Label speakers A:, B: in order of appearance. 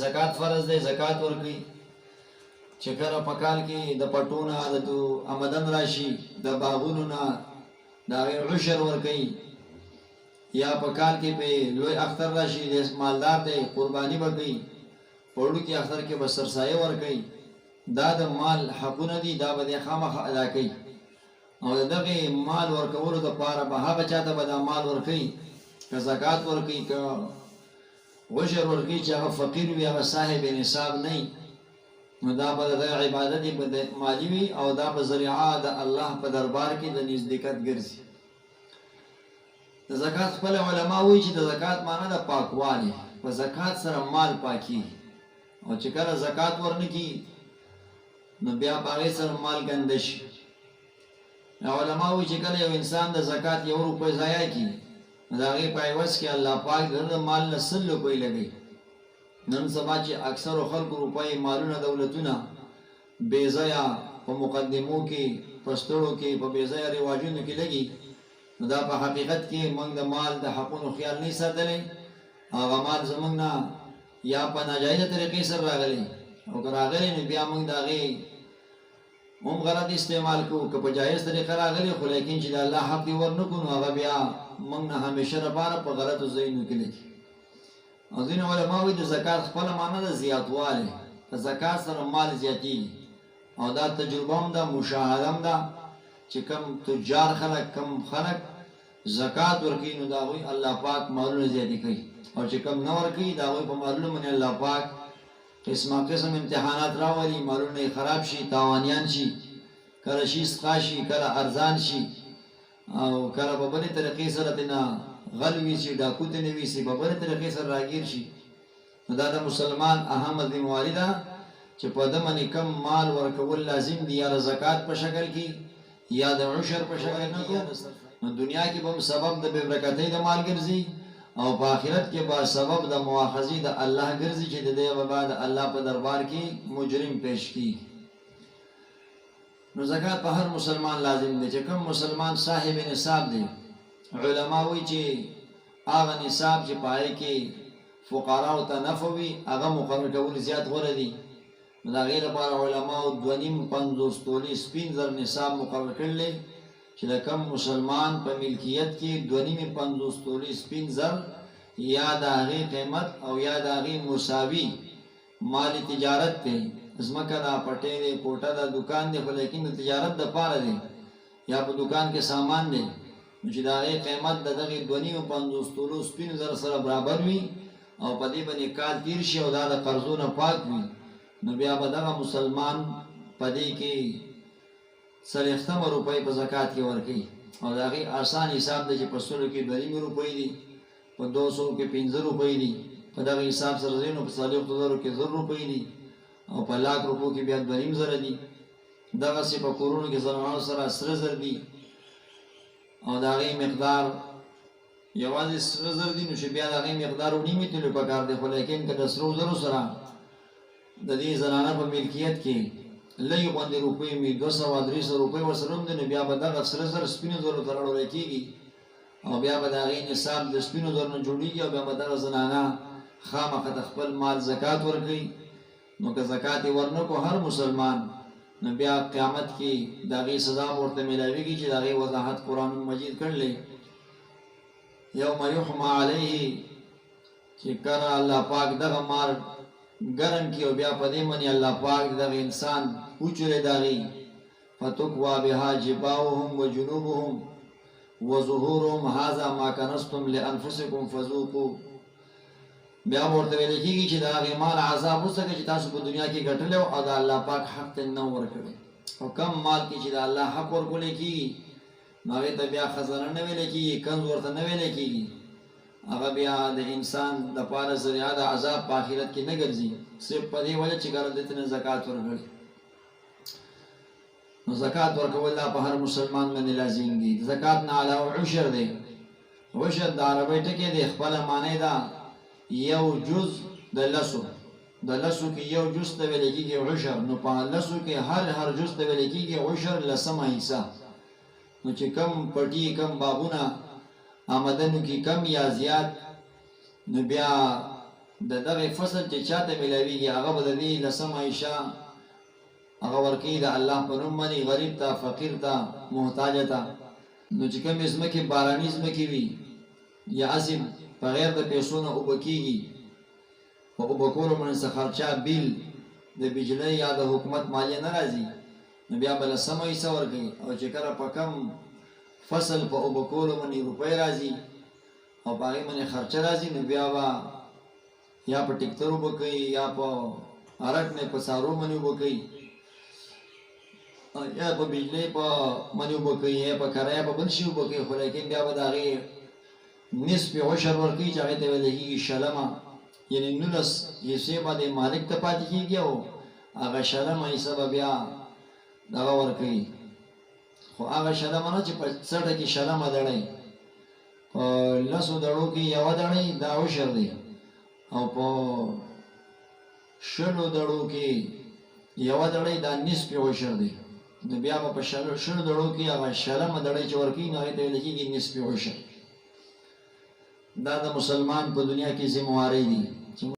A: زکات فرض دی زکات ورکړي چې کله په کال کې د پټونه د آمدن راشي د باغونو نه د عشر ورکړي یا په کال کې په لوی اختر راشي د مالدار دی قرباني ورکړي پړو کې اختر کې به سرسایه ورکړي دا د مال حقونه دي دا به خامخ ادا کوي او دغه مال ورکولو لپاره به هغه چاته به دا مال ورکړي که زکات ورکړي که عشر ورکړي چې هغه فقیر وي هغه صاحب نصاب نه نو دا به د عبادت مالی وي او دا به ذریعه د الله په دربار کې د نزدېکت ګرځي د زکات خپل علما وایي چې د زکات معنی د پاکوالي په زکات سره مال پاکي او چې کله زکات ورنکي نو بیا باغې سره مال ګنده شي علما وایي چې کله یو انسان د زکات 1 روپۍ ضایع کړي نو د هغې په عوض کې الله پاک د مال نه 100 روپۍ لګوي نن سبا چې اکثرو خلکو روپۍ مالونه دولتونه بې ځایه په مقدمو کې په ستړو کې په بې ځایه رواجونو کې لګي نو دا په حقیقت کې موږ د مال د حقونو خیال نه ساتلی هغه مال زموږ نه یا په ناجایزه طریقې سره راغلی او که راغلی نو بیا موږ د هغې هم غلط استعمال کوو که په جایز طریقه راغلی خو لیکن چې د الله حق دې ورنکړو نو هغه بیا موږ نه همیشه لپاره په غلطو ځایونو کې لګي او ځینې علما وایي د زکات خپله معنی ده زیاتوالی په زکات سره مال زیاتېږي او دا تجربه هم ده مشاهده هم ده چې کم تجار خلک کم خلک زکات ورکوي نو د هغوی الله پاک مالونه زیاتې کوي او چې کم نه ورکوي د هغوی په مالونو باندې الله پاک قسمه قسم امتحانات راولي مالونه یې خراب شي تاوانیان شي کله شي سقا شي کله ارزان شي او کله په بلې طریقې سره ترنه غل ویسي ډاکو ترنه ویسي په بلې طریقې سره راګیر شي نو دا د مسلمان اهمه ذمواري ده چې په ده باندې کم مال ورکول لازم دي یا د زکات په شکل کې یا د عشر په شکل کې نو دنیا کې به هم سبب د بې برکتۍ د مال ګرځي او په آخرت کې به سبب د مواخذې د الله ګرځي چې د دې به بعد الله په دربار کې مجرم پیش کی نو زکات په هر مسلمان لازم دی چې کوم مسلمان صاحب نصاب دی علما وایي چې هغه نصاب چې پای کې فقراو ته نفع وي هغه مقرر کول زیات غوره دي نو د هغې لپاره علماو 2.5 تولې سپین زر نصاب مقرر کړلی چې د کم مسلمان په ملکیت کې 2.5 تولې سپین زر یا د هغې قیمت او یا د هغې مساوي مال تجارت دی ځمکه ده پټی دی کوټه ده دکان دی خو لیکن د تجارت دپاره دی یا په دکان کې سامان دی نو چې د هغې قیمت د دغې 2.5 تولو سپین زر سره برابر وي او په دې باندې کال تیر شي او دا د قرضو نه پاک وي نو بیا به دغه مسلمان په دې کې 40 روپۍ په زکات کې ورکوي او د هغې آسان حساب دی چې په 100 کې 2.5 روپۍ دي په 200 کې 15 روپۍ دي په دغه حساب سره ځای نو په 40,000 کې 1000 روپۍ دي او په 1,00,000 روپو کې بیا 2.5 دي دغسې په کورونو کې زنانو سره سره زر دي او د هغې مقدار یوازې سره زر دي نو چې بیا د هغې مقدار ونیمې تلو پکار دی خو لیکن که د سرو زرو سره د دې زنانه په ملکیت کې لږې غوندې روپۍ وي 200-300 روپۍ ورسره هم دی نو بیا به دغه سره زر سپینو زرو ته راوړی کېږي او بیا به د هغې نصاب د سپینو زرو نه جوړېږي او بیا به دغه زنانه خامخا د خپل مال زکات ورکوي نو که زکات یې ورنکړو هر مسلمان نو بیا قیامت کې د هغې سزا به ورته میلاویږي چې د هغې وضاحت قرآن مجید کړلی یوم یحما علیه چې کله الله پاک دغه مال ګرم کړي او بیا په دې باندې الله پاک دغه انسان وچولی د هغې فتکوا بها جباههم وجنوبهم وظهورهم هذا ما کنزتم لانفسکم فذوقوا بیا ورته ویل کېږي چې د هغې مال عذاب وڅکئ چې تاسو په دنیا کې ګټلی او د الله پاک حق ته نه ورکړی او کم مال کې چې د الله حق ورکولی کېږي نو هغې ته بیا خزانه نه ویلی کېږي کنز ورته نه ویلی کېږي هغه بیا د انسان دپاره ذریعه د عذاب په آخرت کې نه ګرځي صرف په دې وجه چې کله دې ته نه زکات ورکړي نو زکات ورکول دا په هر مسلمان باندې لازم دي زکات نه علاوه عشر دی عشر د عربۍ ټکې دی خپله معنی ده یو جز د لسو کې یو جز ته ویل کېږي عشر نو په لسو کې هر جز ته ویل کېږي عشر لسمه حصه نو چې کم پټي کم باغونه آمدنو کې کم یا زیات نو بیا د دغه فصل چې چاته ملاویږي هغه به د دې لسم عیشه هغه ورکوي د الله په نوم باندې غریب ته فقیر ته محتاج ته. نو چې کومې ځمکې باراني ځمکې وي یا هسې بغیر د پیسو نه اوبه کېږي په اوبه کولو باندې څه خرچه بیل د بجلۍ یا د حکومت مالیه نه راځي نو بیا به لسمه حصه ورکوي. او چې کله په کم فصل په اوبه کولو باندې روپۍ راځي او په هغې باندې خرچه راځي نو بیا به یا په ټکټر اوبه کوي یا په ارټ نه په څارو باندې اوبه کوي یا په بجلۍ په باندې اوبه کوي یا په کرایه په بل شي اوبه کوي. خو لیکن بیا به د هغې نصف عشر ورکوي چې هغې ته ویل کېږي شلمه، یعنې 19 حصې به د مالک ته پاتې کېږي او هغه شلمه حصه به بیا دغه ورکوي. خو هغه شلمه نه چې په څټه کې شلمه دړی په 10 دړو کې یوه دړۍ دا عشر دی او په 20 دړو کې یوه دړۍ دا نصف عشر دی. نو بیا به په 20 دړو کې هغه شلمه دړۍ چې ورکوي نو هغې ته ویل کېږي نصف عشر. دا د مسلمان په دنیا کې ذمہواری دي.